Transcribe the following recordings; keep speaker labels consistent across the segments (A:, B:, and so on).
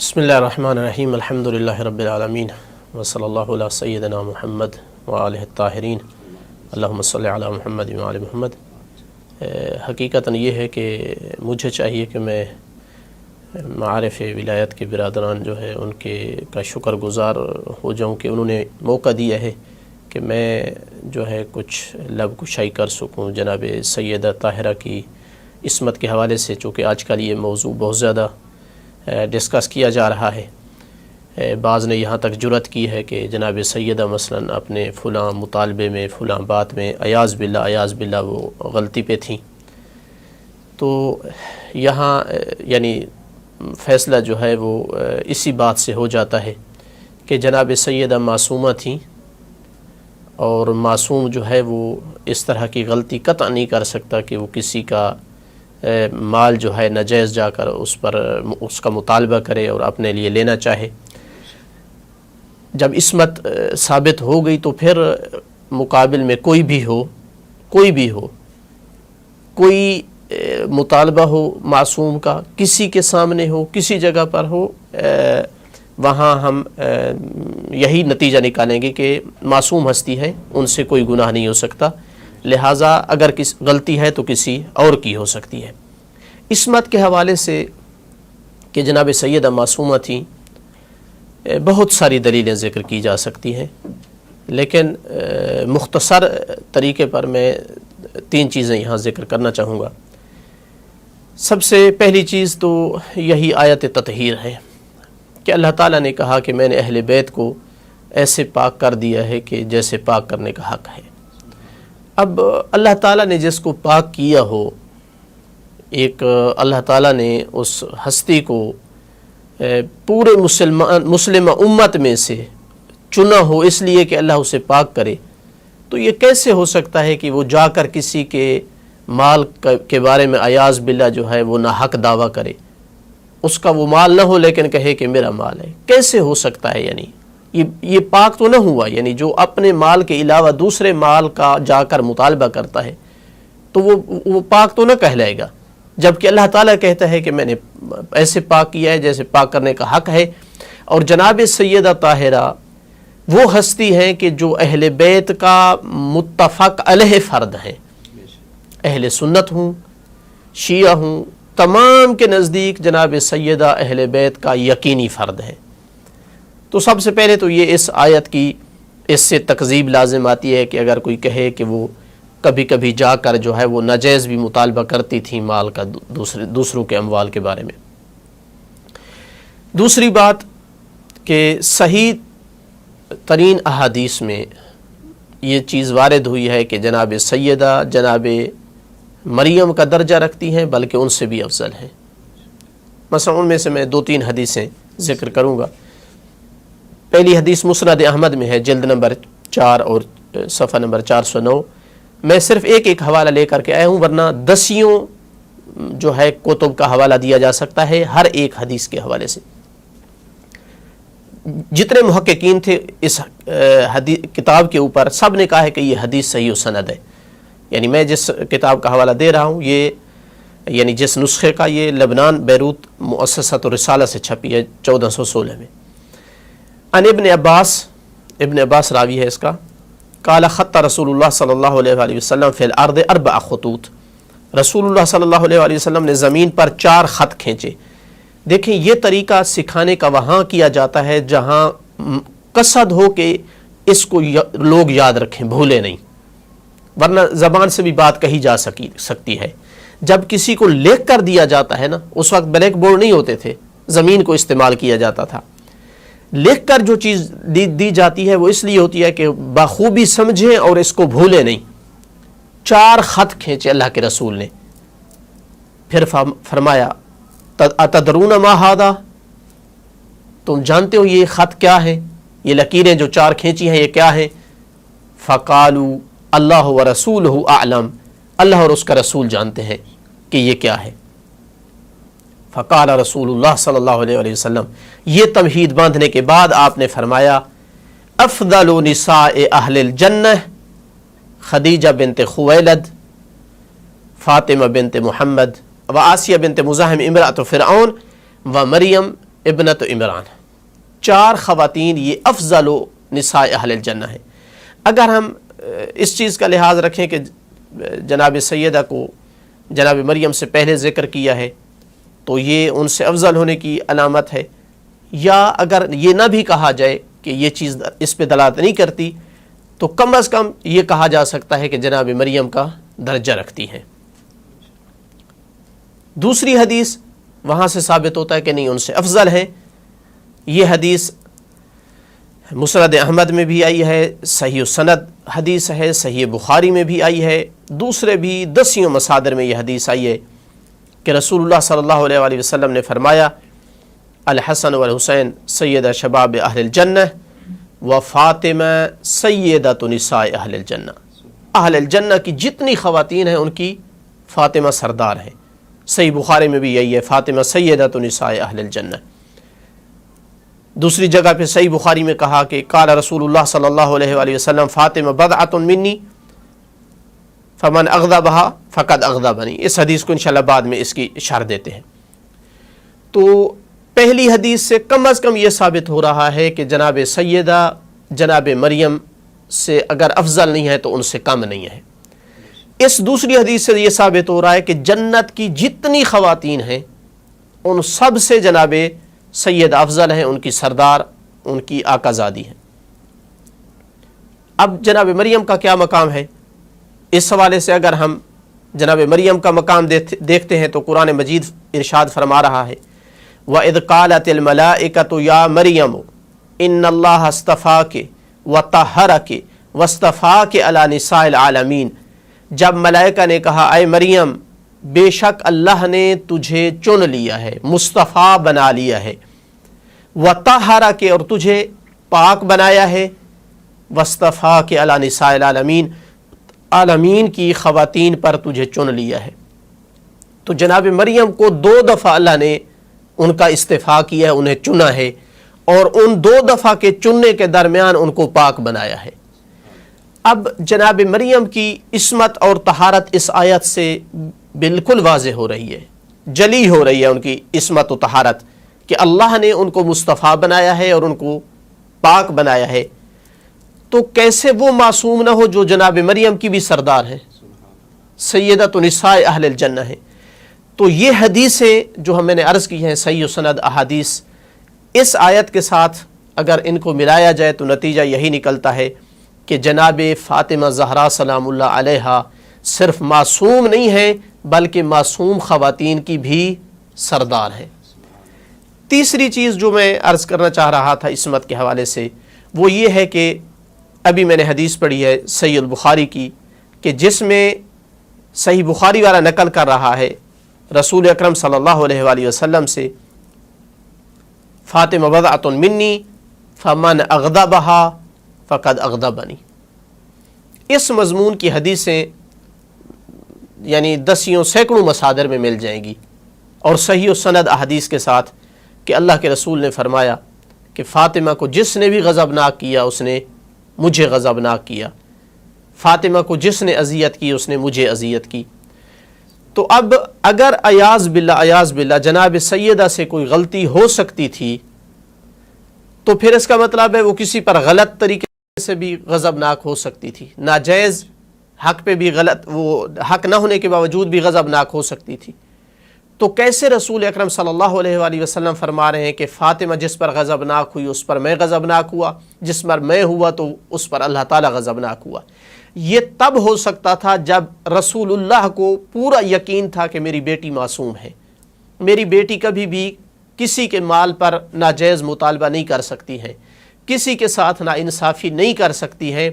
A: بسم اللہ الرحمن الرحیم الحمد للہ رب العالمین وصلی اللہ علی سیدنا محمد وآلہ الطاہرین اللہم صلی علی محمد وآل محمد۔ حقیقتاً یہ ہے کہ مجھے چاہیے کہ میں معارف ولایت کے برادران جو ہے ان کے کا شکر گزار ہو جاؤں کہ انہوں نے موقع دیا ہے کہ میں جو ہے کچھ لب کشائی کر سکوں جناب سیدہ طاہرہ کی عصمت کے حوالے سے، چونکہ آج کل یہ موضوع بہت زیادہ ڈسکس کیا جا رہا ہے۔ بعض نے یہاں تک جرأت کی ہے کہ جناب سیدہ مثلاً اپنے فلاں مطالبے میں فلاں بات میں عیاذ باللہ وہ غلطی پہ تھیں، تو یہاں یعنی فیصلہ جو ہے وہ اسی بات سے ہو جاتا ہے کہ جناب سیدہ معصومہ تھیں، اور معصوم جو ہے وہ اس طرح کی غلطی قطع نہیں کر سکتا کہ وہ کسی کا مال جو ہے ناجائز جا کر اس کا مطالبہ کرے اور اپنے لیے لینا چاہے۔ جب عصمت ثابت ہو گئی تو پھر مقابل میں کوئی بھی ہو کوئی مطالبہ ہو معصوم کا، کسی کے سامنے ہو، کسی جگہ پر ہو، وہاں ہم یہی نتیجہ نکالیں گے کہ معصوم ہستی ہے، ان سے کوئی گناہ نہیں ہو سکتا، لہٰذا اگر غلطی ہے تو کسی اور کی ہو سکتی ہے۔ عصمت کے حوالے سے کہ جناب سیدہ معصومہ تھیں، بہت ساری دلیلیں ذکر کی جا سکتی ہیں، لیکن مختصر طریقے پر میں 3 چیزیں یہاں ذکر کرنا چاہوں گا۔ سب سے پہلی چیز تو یہی آیت تطہیر ہے کہ اللہ تعالیٰ نے کہا کہ میں نے اہل بیت کو ایسے پاک کر دیا ہے کہ جیسے پاک کرنے کا حق ہے۔ اب اللہ تعالیٰ نے جس کو پاک کیا ہو، ایک اللہ تعالیٰ نے اس ہستی کو پورے مسلم امت میں سے چنا ہو اس لیے کہ اللہ اسے پاک کرے، تو یہ کیسے ہو سکتا ہے کہ وہ جا کر کسی کے مال کے بارے میں عیاذ باللہ جو ہے وہ ناحق دعویٰ کرے، اس کا وہ مال نہ ہو لیکن کہے کہ میرا مال ہے؟ کیسے ہو سکتا ہے؟ یعنی یہ پاک تو نہ ہوا، یعنی جو اپنے مال کے علاوہ دوسرے مال کا جا کر مطالبہ کرتا ہے تو وہ پاک تو نہ کہلائے گا، جبکہ اللہ تعالیٰ کہتا ہے کہ میں نے ایسے پاک کیا ہے جیسے پاک کرنے کا حق ہے۔ اور جناب سیدہ طاہرہ وہ ہستی ہیں کہ جو اہل بیت کا متفق علیہ فرد ہیں، اہل سنت ہوں، شیعہ ہوں، تمام کے نزدیک جناب سیدہ اہل بیت کا یقینی فرد ہے۔ تو سب سے پہلے تو یہ اس آیت کی اس سے تکذیب لازم آتی ہے کہ اگر کوئی کہے کہ وہ کبھی کبھی جا کر جو ہے وہ ناجائز بھی مطالبہ کرتی تھی مال کا دوسروں کے اموال کے بارے میں۔ دوسری بات کہ صحیح ترین احادیث میں یہ چیز وارد ہوئی ہے کہ جناب سیدہ جناب مریم کا درجہ رکھتی ہیں، بلکہ ان سے بھی افضل ہیں۔ مثلا ان میں سے میں 2-3 حدیثیں ذکر کروں گا۔ پہلی حدیث مسند احمد میں ہے، جلد نمبر 4 اور صفحہ نمبر 409۔ میں صرف ایک حوالہ لے کر کے آیا ہوں، ورنہ 10 جو ہے کتب کا حوالہ دیا جا سکتا ہے ہر ایک حدیث کے حوالے سے۔ جتنے محققین تھے اس کتاب کے اوپر سب نے کہا ہے کہ یہ حدیث صحیح و سند ہے۔ یعنی میں جس کتاب کا حوالہ دے رہا ہوں، یہ یعنی جس نسخے کا، یہ لبنان بیروت مؤسسۃ الرسالہ سے چھپی ہے 1416 میں۔ ان ابن عباس راوی ہے اس کا، قال خط رسول اللہ صلی اللہ علیہ وآلہ وسلم فی الارض 4 خطوط، رسول اللہ صلی اللہ علیہ وآلہ وسلم نے زمین پر 4 خط کھینچے۔ دیکھیں یہ طریقہ سکھانے کا وہاں کیا جاتا ہے جہاں قصد ہو کہ اس کو لوگ یاد رکھیں، بھولے نہیں، ورنہ زبان سے بھی بات کہی جا سکتی ہے۔ جب کسی کو لکھ کر دیا جاتا ہے نا، اس وقت بلیک بورڈ نہیں ہوتے تھے، زمین کو استعمال کیا جاتا تھا، لکھ کر جو چیز دی جاتی ہے وہ اس لیے ہوتی ہے کہ بخوبی سمجھیں اور اس کو بھولے نہیں۔ 4 خط کھینچے اللہ کے رسول نے، پھر فرمایا اتدرون ما ھذا، تم جانتے ہو یہ خط کیا ہے؟ یہ لکیریں جو 4 کھینچی ہیں یہ کیا ہیں؟ فقالوا اللہ ورسولہ اعلم، اللہ اور اس کا رسول جانتے ہیں کہ یہ کیا ہے۔ فقال رسول اللہ صلی اللہ علیہ وآلہ وسلم، یہ تمہید باندھنے کے بعد آپ نے فرمایا افضل نساء اہل الجنہ خدیجہ بنت خویلد، فاطمہ بنت محمد و آسیہ بنت مزاحم امرأۃ فرعون و مریم ابنت عمران، 4 خواتین یہ افضل نساء اہل الجنہ ہیں۔ اگر ہم اس چیز کا لحاظ رکھیں کہ جناب سیدہ کو جناب مریم سے پہلے ذکر کیا ہے تو یہ ان سے افضل ہونے کی علامت ہے، یا اگر یہ نہ بھی کہا جائے کہ یہ چیز اس پہ دلالت نہیں کرتی تو کم از کم یہ کہا جا سکتا ہے کہ جناب مریم کا درجہ رکھتی ہیں۔ دوسری حدیث وہاں سے ثابت ہوتا ہے کہ نہیں، ان سے افضل ہیں۔ یہ حدیث مسند احمد میں بھی آئی ہے، صحیح سند حدیث ہے، صحیح بخاری میں بھی آئی ہے، دوسرے بھی 10 مصادر میں یہ حدیث آئی ہے کہ رسول اللہ صلی اللہ علیہ وآلہ وسلم نے فرمایا الحسن والحسین سید شباب اہل الجنہ و فاطمہ سیدۃ نساء اہل الجنہ، اہل الجنہ کی جتنی خواتین ہیں ان کی فاطمہ سردار ہیں۔ صحیح بخاری میں بھی یہی ہے، فاطمہ سیدۃ نساء اہل الجنہ۔ دوسری جگہ پہ صحیح بخاری میں کہا کہ قال رسول اللہ صلی اللہ علیہ وآلہ وسلم فاطمہ بضعۃ منی فمن اغضبها فقد اغضبنی۔ اس حدیث کو انشاءاللہ بعد میں اس کی اشارہ دیتے ہیں۔ تو پہلی حدیث سے کم از کم یہ ثابت ہو رہا ہے کہ جناب سیدہ جناب مریم سے اگر افضل نہیں ہے تو ان سے کم نہیں ہے۔ اس دوسری حدیث سے یہ ثابت ہو رہا ہے کہ جنت کی جتنی خواتین ہیں ان سب سے جناب سید افضل ہیں، ان کی سردار، ان کی آقا زادی ہیں۔ اب جناب مریم کا کیا مقام ہے، اس حوالے سے اگر ہم جناب مریم کا مقام دیکھتے ہیں تو قرآن مجید ارشاد فرما رہا ہے وَإِذْ قَالَتِ الْمَلَائِكَةُ يَا مَرْيَمُ إِنَّ اللَّهَ اصْطَفَاكِ وَطَهَّرَكِ وَاصْطَفَاكِ عَلَى نِسَاءِ الْعَالَمِينَ، جب ملائکہ نے کہا اے مریم بے شک اللہ نے تجھے چن لیا ہے، مصطفیٰ بنا لیا ہے، وَطَهَّرَكِ اور تجھے پاک بنایا ہے، وَاصْطَفَاكِ عَلَى نِسَاءِ الْعَالَمِينَ عالمین کی خواتین پر تجھے چن لیا ہے۔ تو جناب مریم کو 2 دفعہ اللہ نے ان کا استفاء کیا ہے، انہیں چنا ہے، اور ان 2 دفعہ کے چننے کے درمیان ان کو پاک بنایا ہے۔ اب جناب مریم کی عصمت اور طہارت اس آیت سے بالکل واضح ہو رہی ہے، جلی ہو رہی ہے ان کی عصمت و طہارت، کہ اللہ نے ان کو مصطفیٰ بنایا ہے اور ان کو پاک بنایا ہے۔ تو کیسے وہ معصوم نہ ہو جو جناب مریم کی بھی سردار ہیں، سیدۃ نساء اہل الجنہ ہیں۔ تو یہ حدیثیں جو ہم نے عرض کی ہیں صحیح سند احادیث، اس آیت کے ساتھ اگر ان کو ملایا جائے تو نتیجہ یہی نکلتا ہے کہ جناب فاطمہ زہرا سلام اللہ علیہا صرف معصوم نہیں ہیں بلکہ معصوم خواتین کی بھی سردار ہیں۔ تیسری چیز جو میں عرض کرنا چاہ رہا تھا عصمت کے حوالے سے وہ یہ ہے کہ ابھی میں نے حدیث پڑھی ہے صحیح البخاری کی کہ جس میں صحیح بخاری والا نقل کر رہا ہے رسول اکرم صلی اللہ علیہ وآلہ وسلم سے فاطمہ بضعۃ منی فمن اغضبها فقد اغضبنی۔ اس مضمون کی حدیثیں یعنی 10 سینکڑوں مصادر میں مل جائیں گی اور صحیح سند احادیث کے ساتھ کہ اللہ کے رسول نے فرمایا کہ فاطمہ کو جس نے بھی غضبناک کیا اس نے مجھے غضبناک کیا، فاطمہ کو جس نے اذیت کی اس نے مجھے اذیت کی۔ تو اب اگر ایاز باللہ جناب سیدہ سے کوئی غلطی ہو سکتی تھی تو پھر اس کا مطلب ہے وہ کسی پر غلط طریقے سے بھی غضبناک ہو سکتی تھی، ناجائز حق پہ بھی غلط، وہ حق نہ ہونے کے باوجود بھی غضبناک ہو سکتی تھی۔ تو کیسے رسول اکرم صلی اللہ علیہ وآلہ وسلم فرما رہے ہیں کہ فاطمہ جس پر غضبناک ہوئی اس پر میں غضبناک ہوا، جس پر میں ہوا تو اس پر اللہ تعالیٰ غضبناک ہوا۔ یہ تب ہو سکتا تھا جب رسول اللہ کو پورا یقین تھا کہ میری بیٹی معصوم ہے، میری بیٹی کبھی بھی کسی کے مال پر ناجائز مطالبہ نہیں کر سکتی ہے، کسی کے ساتھ ناانصافی نہیں کر سکتی ہے،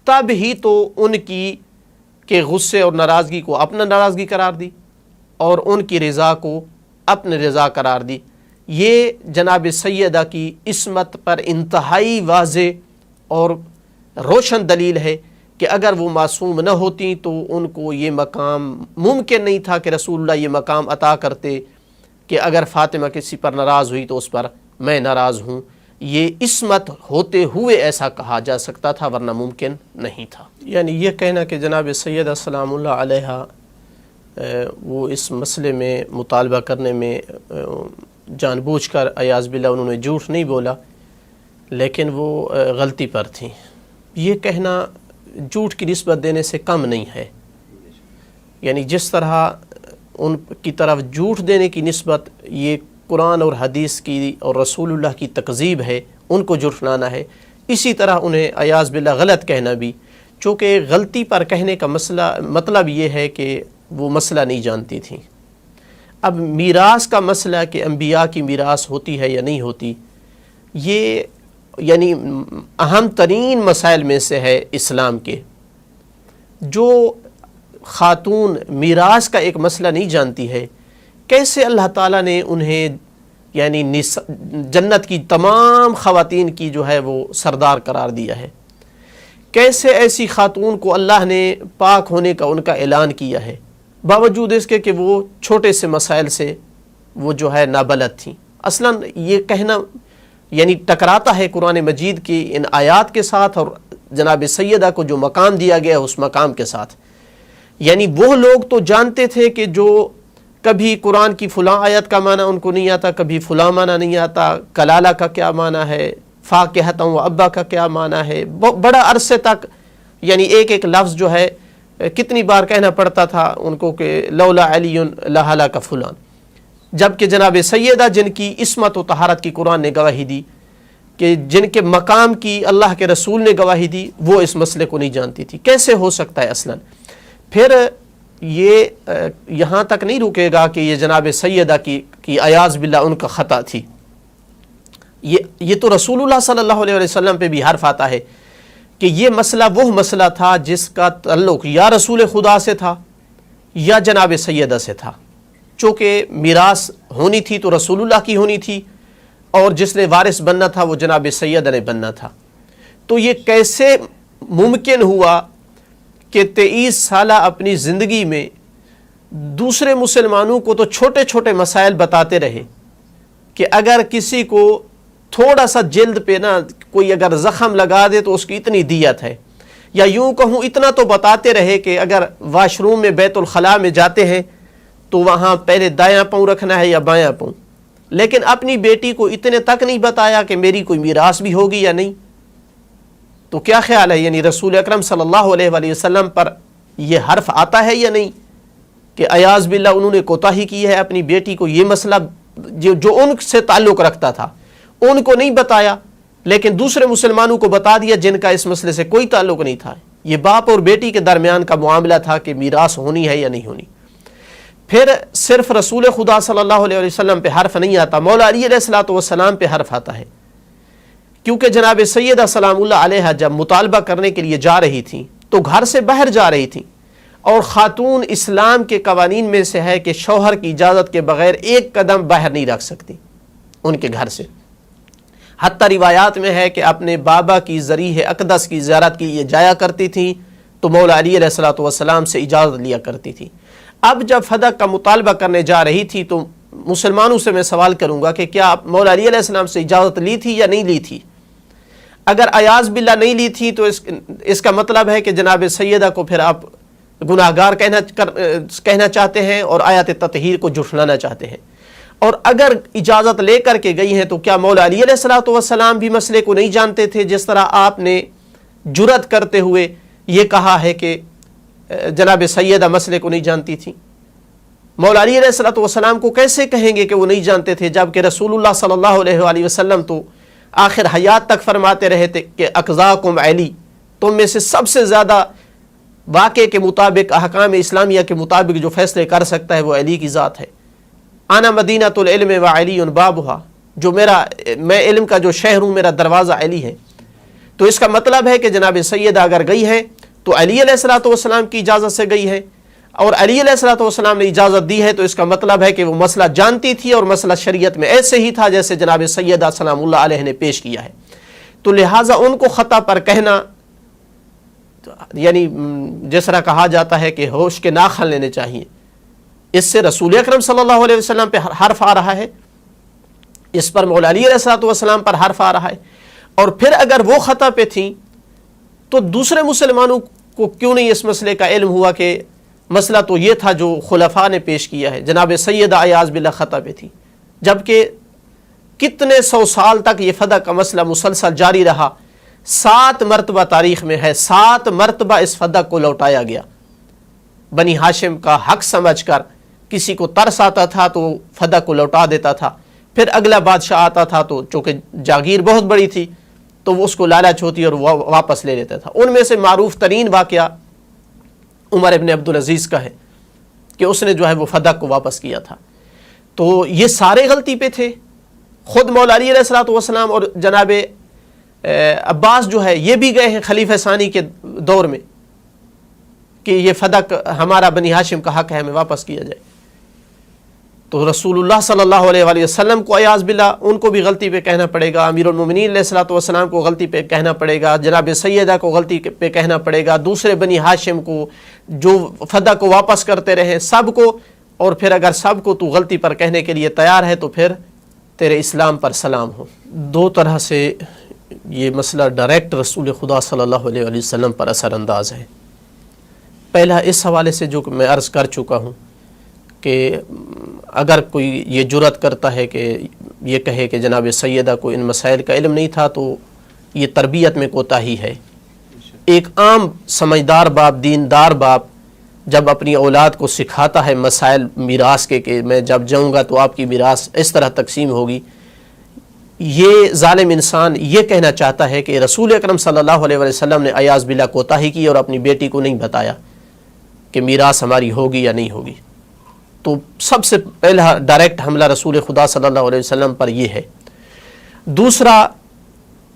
A: تب ہی تو ان کی کے غصے اور ناراضگی کو اپنا ناراضگی قرار دی اور ان کی رضا کو اپنے رضا قرار دی۔ یہ جناب سیدہ کی عصمت پر انتہائی واضح اور روشن دلیل ہے کہ اگر وہ معصوم نہ ہوتی تو ان کو یہ مقام ممکن نہیں تھا کہ رسول اللہ یہ مقام عطا کرتے کہ اگر فاطمہ کسی پر ناراض ہوئی تو اس پر میں ناراض ہوں۔ یہ عصمت ہوتے ہوئے ایسا کہا جا سکتا تھا ورنہ ممکن نہیں تھا۔ یعنی یہ کہنا کہ جناب سیدہ سلام اللہ علیہا وہ اس مسئلے میں مطالبہ کرنے میں جان بوجھ کر ایاز باللہ انہوں نے جھوٹ نہیں بولا، لیکن وہ غلطی پر تھیں. یہ کہنا جھوٹ کی نسبت دینے سے کم نہیں ہے. یعنی جس طرح ان کی طرف جھوٹ دینے کی نسبت یہ قرآن اور حدیث کی اور رسول اللہ کی تکذیب ہے، ان کو جھٹلانا ہے، اسی طرح انہیں ایاز باللہ غلط کہنا بھی، چونکہ غلطی پر کہنے کا مطلب یہ ہے کہ وہ مسئلہ نہیں جانتی تھیں. اب میراث کا مسئلہ کہ انبیاء کی میراث ہوتی ہے یا نہیں ہوتی، یہ یعنی اہم ترین مسائل میں سے ہے اسلام کے. جو خاتون میراث کا ایک مسئلہ نہیں جانتی ہے، کیسے اللہ تعالیٰ نے انہیں یعنی جنت کی تمام خواتین کی جو ہے وہ سردار قرار دیا ہے؟ کیسے ایسی خاتون کو اللہ نے پاک ہونے کا ان کا اعلان کیا ہے، باوجود اس کے کہ وہ چھوٹے سے مسائل سے وہ جو ہے نابلد تھیں؟ اصلاً یہ کہنا یعنی ٹکراتا ہے قرآن مجید کی ان آیات کے ساتھ اور جناب سیدہ کو جو مقام دیا گیا ہے اس مقام کے ساتھ. یعنی وہ لوگ تو جانتے تھے کہ جو کبھی قرآن کی فلاں آیت کا معنی ان کو نہیں آتا، کبھی فلاں معنی نہیں آتا، کلالہ کا کیا معنی ہے، فاکہتا و ابا کا کیا معنی ہے، بڑا عرصے تک یعنی ایک ایک لفظ جو ہے کتنی بار کہنا پڑتا تھا ان کو کہ لولا علی لہلک فلان. جبکہ جناب سیدہ جن کی عصمت و طہارت کی قرآن نے گواہی دی، کہ جن کے مقام کی اللہ کے رسول نے گواہی دی، وہ اس مسئلے کو نہیں جانتی تھی. کیسے ہو سکتا ہے اصلاً؟ پھر یہ یہاں تک نہیں رکے گا کہ یہ جناب سیدہ کی ایاز باللہ ان کا خطا تھی. یہ تو رسول اللہ صلی اللہ علیہ وسلم پہ بھی حرف آتا ہے کہ یہ مسئلہ وہ مسئلہ تھا جس کا تعلق یا رسول خدا سے تھا یا جناب سیدہ سے تھا. چونکہ میراث ہونی تھی تو رسول اللہ کی ہونی تھی، اور جس نے وارث بننا تھا وہ جناب سیدہ نے بننا تھا. تو یہ کیسے ممکن ہوا کہ 23 سالہ اپنی زندگی میں دوسرے مسلمانوں کو تو چھوٹے چھوٹے مسائل بتاتے رہے کہ اگر کسی کو تھوڑا سا جلد پہ نا کوئی اگر زخم لگا دے تو اس کی اتنی دیت ہے، یا یوں کہوں اتنا تو بتاتے رہے کہ اگر واش روم میں بیت الخلاء میں جاتے ہیں تو وہاں پہلے دایاں پاؤں رکھنا ہے یا بایاں پاؤں. لیکن اپنی بیٹی کو اتنے تک نہیں بتایا کہ میری کوئی میراث بھی ہوگی یا نہیں. تو کیا خیال ہے، یعنی رسول اکرم صلی اللہ علیہ وآلہ وسلم پر یہ حرف آتا ہے یا نہیں کہ ایاز باللہ انہوں نے کوتاہی کی ہے، اپنی بیٹی کو یہ مسئلہ جو ان سے تعلق رکھتا تھا ان کو نہیں بتایا، لیکن دوسرے مسلمانوں کو بتا دیا جن کا اس مسئلے سے کوئی تعلق نہیں تھا. یہ باپ اور بیٹی کے درمیان کا معاملہ تھا کہ میراث ہونی ہے یا نہیں ہونی. پھر صرف رسول خدا صلی اللہ علیہ وسلم پہ حرف نہیں آتا، مولا علی علیہ الصلوۃ والسلام پہ حرف آتا ہے. کیونکہ جناب سیدہ سلام اللہ علیہا جب مطالبہ کرنے کے لیے جا رہی تھیں تو گھر سے باہر جا رہی تھیں، اور خاتون اسلام کے قوانین میں سے ہے کہ شوہر کی اجازت کے بغیر ایک قدم باہر نہیں رکھ سکتی ان کے گھر سے. حتیٰ روایات میں ہے کہ اپنے بابا کی ذریح اقدس کی زیارت کے لیے جایا کرتی تھیں تو مولا علی علیہ الصلوۃ والسلام سے اجازت لیا کرتی تھی. اب جب فدق کا مطالبہ کرنے جا رہی تھی تو مسلمانوں سے میں سوال کروں گا کہ کیا مولا علی علیہ السلام سے اجازت لی تھی یا نہیں لی تھی؟ اگر ایاز باللہ نہیں لی تھی تو اس کا مطلب ہے کہ جناب سیدہ کو پھر آپ گناہگار کہنا چاہتے ہیں اور آیات تطہیر کو جھٹلانا چاہتے ہیں. اور اگر اجازت لے کر کے گئی ہیں تو کیا مولا علی علیہ الصلوۃ والسلام بھی مسئلے کو نہیں جانتے تھے، جس طرح آپ نے جرأت کرتے ہوئے یہ کہا ہے کہ جناب سیدہ مسئلے کو نہیں جانتی تھی؟ مولا علی علیہ الصلوۃ والسلام کو کیسے کہیں گے کہ وہ نہیں جانتے تھے، جبکہ رسول اللہ صلی اللہ علیہ وآلہ وسلم تو آخر حیات تک فرماتے رہے تھے کہ اقضاکم علی، تم میں سے سب سے زیادہ واقعے کے مطابق احکام اسلامیہ کے مطابق جو فیصلے کر سکتا ہے وہ علی کی ذات ہے. انا مدینۃ العلم و علی بابھا، جو میں علم کا جو شہر ہوں، میرا دروازہ علی ہے. تو اس کا مطلب ہے کہ جناب سیدہ اگر گئی ہے تو علی علیہ الصلوۃ والسلام کی اجازت سے گئی ہے، اور علی علیہ الصلوۃ والسلام نے اجازت دی ہے تو اس کا مطلب ہے کہ وہ مسئلہ جانتی تھی، اور مسئلہ شریعت میں ایسے ہی تھا جیسے جناب سیدہ سلام اللہ علیہ نے پیش کیا ہے. تو لہٰذا ان کو خطا پر کہنا، یعنی جس طرح کہا جاتا ہے کہ ہوش کے ناخن لینے چاہیے، اس سے رسول اکرم صلی اللہ علیہ وسلم پہ حرف آ رہا ہے، اس پر مولا علی علیہ الصلوۃ والسلام پر حرف آ رہا ہے. اور پھر اگر وہ خطا پہ تھیں تو دوسرے مسلمانوں کو کیوں نہیں اس مسئلے کا علم ہوا کہ مسئلہ تو یہ تھا جو خلفاء نے پیش کیا ہے؟ جناب سیدہ ایاز باللہ خطا پہ تھی، جبکہ کتنے سو سال تک یہ فدا کا مسئلہ مسلسل جاری رہا. 7 مرتبہ تاریخ میں ہے 7 مرتبہ اس فدا کو لوٹایا گیا. بنی ہاشم کا حق سمجھ کر کسی کو ترس آتا تھا تو فدا کو لوٹا دیتا تھا. پھر اگلا بادشاہ آتا تھا تو چونکہ جاگیر بہت بڑی تھی تو وہ اس کو لالچ ہوتی اور وہ واپس لے لیتا تھا. ان میں سے معروف ترین واقعہ عمر ابن عبدالعزیز کا ہے کہ اس نے جو ہے وہ فدا کو واپس کیا تھا. تو یہ سارے غلطی پہ تھے. خود مولا علی علیہ السلام اور جناب عباس جو ہے یہ بھی گئے ہیں خلیفہ ثانی کے دور میں کہ یہ فدا ہمارا بنی ہاشم کا حق ہے ہمیں واپس کیا جائے. تو رسول اللہ صلی اللہ علیہ وآلہ وسلم کو عیاذ باللہ ان کو بھی غلطی پہ کہنا پڑے گا, امیر المومنین علیہ السلام کو غلطی پہ کہنا پڑے گا, جناب سیدہ کو غلطی پہ کہنا پڑے گا, دوسرے بنی ہاشم کو جو فدا کو واپس کرتے رہے سب کو. اور پھر اگر سب کو تو غلطی پر کہنے کے لیے تیار ہے تو پھر تیرے اسلام پر سلام ہو. 2 طرح سے یہ مسئلہ ڈائریکٹ رسول خدا صلی اللہ علیہ وآلہ وسلم پر اثر انداز ہے. پہلا اس حوالے سے جو میں عرض کر چکا ہوں کہ اگر کوئی یہ جرأت کرتا ہے کہ یہ کہے کہ جناب سیدہ کو ان مسائل کا علم نہیں تھا تو یہ تربیت میں کوتاہی ہے. ایک عام سمجھدار باپ, دیندار باپ جب اپنی اولاد کو سکھاتا ہے مسائل میراث کے کہ میں جب جاؤں گا تو آپ کی میراث اس طرح تقسیم ہوگی, یہ ظالم انسان یہ کہنا چاہتا ہے کہ رسول اکرم صلی اللہ علیہ وسلم نے عیاذ باللہ کوتاہی کی اور اپنی بیٹی کو نہیں بتایا کہ میراث ہماری ہوگی یا نہیں ہوگی. تو سب سے پہلا ڈائریکٹ حملہ رسول خدا صلی اللہ علیہ وسلم پر یہ ہے. دوسرا,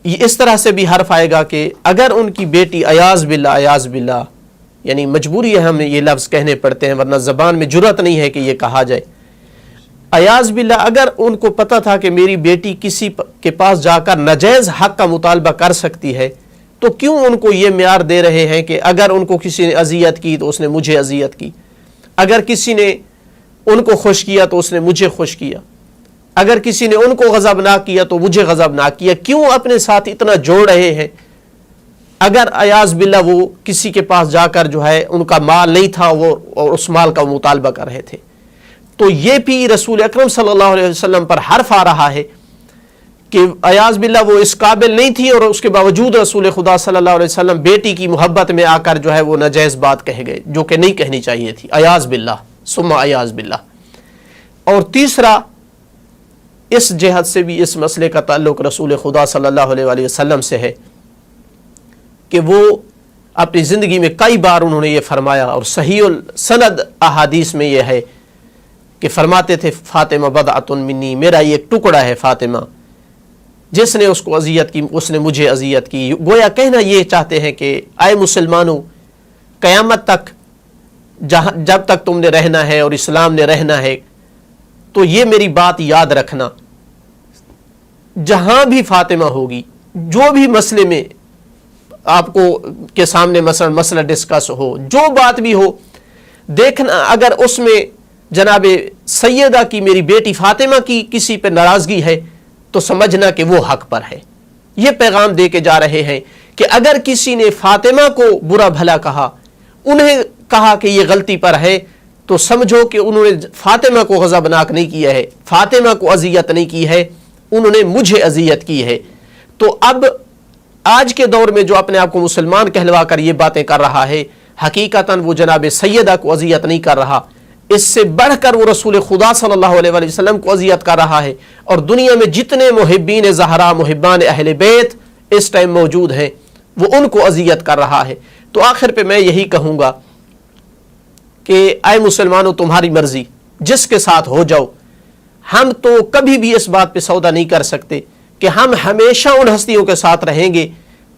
A: یہ اس طرح سے بھی حرف آئے گا کہ اگر ان کی بیٹی عیاذ باللہ یعنی مجبوری ہے ہمیں یہ لفظ کہنے پڑتے ہیں ورنہ زبان میں جرأت نہیں ہے کہ یہ کہا جائے, عیاذ باللہ اگر ان کو پتہ تھا کہ میری بیٹی کسی کے پاس جا کر ناجائز حق کا مطالبہ کر سکتی ہے تو کیوں ان کو یہ معیار دے رہے ہیں کہ اگر ان کو کسی نے اذیت کی تو اس نے مجھے اذیت کی, اگر کسی نے ان کو خوش کیا تو اس نے مجھے خوش کیا, اگر کسی نے ان کو غضبناک کیا تو مجھے غضبناک کیا. کیوں اپنے ساتھ اتنا جوڑ رہے ہیں؟ اگر عیاذ باللہ وہ کسی کے پاس جا کر جو ہے ان کا مال نہیں تھا وہ اور اس مال کا مطالبہ کر رہے تھے تو یہ بھی رسول اکرم صلی اللہ علیہ وسلم پر حرف آ رہا ہے کہ عیاذ باللہ وہ اس قابل نہیں تھی اور اس کے باوجود رسول خدا صلی اللہ علیہ وسلم بیٹی کی محبت میں آ کر جو ہے وہ ناجائز بات کہہ گئے جو کہ نہیں کہنی چاہیے تھی. عیاذ باللہ ثم عیاذ باللہ. اور تیسرا, اس جہت سے بھی اس مسئلے کا تعلق رسول خدا صلی اللہ علیہ وآلہ وسلم سے ہے کہ وہ اپنی زندگی میں کئی بار انہوں نے یہ فرمایا اور صحیح السند احادیث میں یہ ہے کہ فرماتے تھے فاطمہ بضعۃ منی, میرا یہ ایک ٹکڑا ہے فاطمہ, جس نے اس کو اذیت کی اس نے مجھے اذیت کی. گویا کہنا یہ چاہتے ہیں کہ اے مسلمانوں, قیامت تک جب تک تم نے رہنا ہے اور اسلام نے رہنا ہے تو یہ میری بات یاد رکھنا, جہاں بھی فاطمہ ہوگی جو بھی مسئلے میں آپ کو کے سامنے مسئلہ ڈسکس ہو, جو بات بھی ہو, دیکھنا اگر اس میں جناب سیدہ کی میری بیٹی فاطمہ کی کسی پہ ناراضگی ہے تو سمجھنا کہ وہ حق پر ہے. یہ پیغام دے کے جا رہے ہیں کہ اگر کسی نے فاطمہ کو برا بھلا کہا, انہیں کہا کہ یہ غلطی پر ہے, تو سمجھو کہ انہوں نے فاطمہ کو غضبناک نہیں کیا ہے, فاطمہ کو اذیت نہیں کی ہے, انہوں نے مجھے اذیت کی ہے. تو اب آج کے دور میں جو اپنے آپ کو مسلمان کہلوا کر یہ باتیں کر رہا ہے, حقیقتاً وہ جناب سیدہ کو اذیت نہیں کر رہا, اس سے بڑھ کر وہ رسول خدا صلی اللہ علیہ وآلہ وسلم کو اذیت کر رہا ہے. اور دنیا میں جتنے محبین زہرا, محبان اہل بیت اس ٹائم موجود ہیں, وہ ان کو اذیت کر رہا ہے. تو آخر پہ میں یہی کہوں گا کہ اے مسلمانوں, تمہاری مرضی, جس کے ساتھ ہو جاؤ. ہم تو کبھی بھی اس بات پہ سودا نہیں کر سکتے کہ ہم ہمیشہ ان ہستیوں کے ساتھ رہیں گے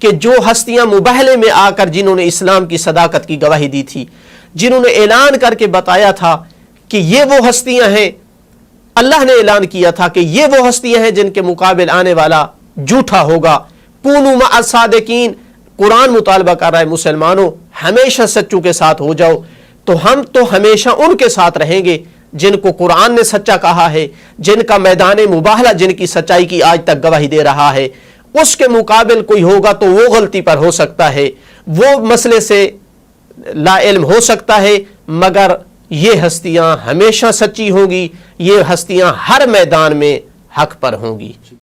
A: کہ جو ہستیاں مباہلے میں آ کر جنہوں نے اسلام کی صداقت کی گواہی دی تھی, جنہوں نے اعلان کر کے بتایا تھا کہ یہ وہ ہستیاں ہیں, اللہ نے اعلان کیا تھا کہ یہ وہ ہستیاں ہیں جن کے مقابل آنے والا جھوٹا ہوگا. کونوا مع الصادقین, قرآن مطالبہ کر رہا ہے مسلمانوں ہمیشہ سچوں کے ساتھ ہو جاؤ. تو ہم تو ہمیشہ ان کے ساتھ رہیں گے جن کو قرآن نے سچا کہا ہے, جن کا میدان مباہلہ جن کی سچائی کی آج تک گواہی دے رہا ہے. اس کے مقابل کوئی ہوگا تو وہ غلطی پر ہو سکتا ہے, وہ مسئلے سے لا علم ہو سکتا ہے, مگر یہ ہستیاں ہمیشہ سچی ہوں گی، یہ ہستیاں ہر میدان میں حق پر ہوں گی۔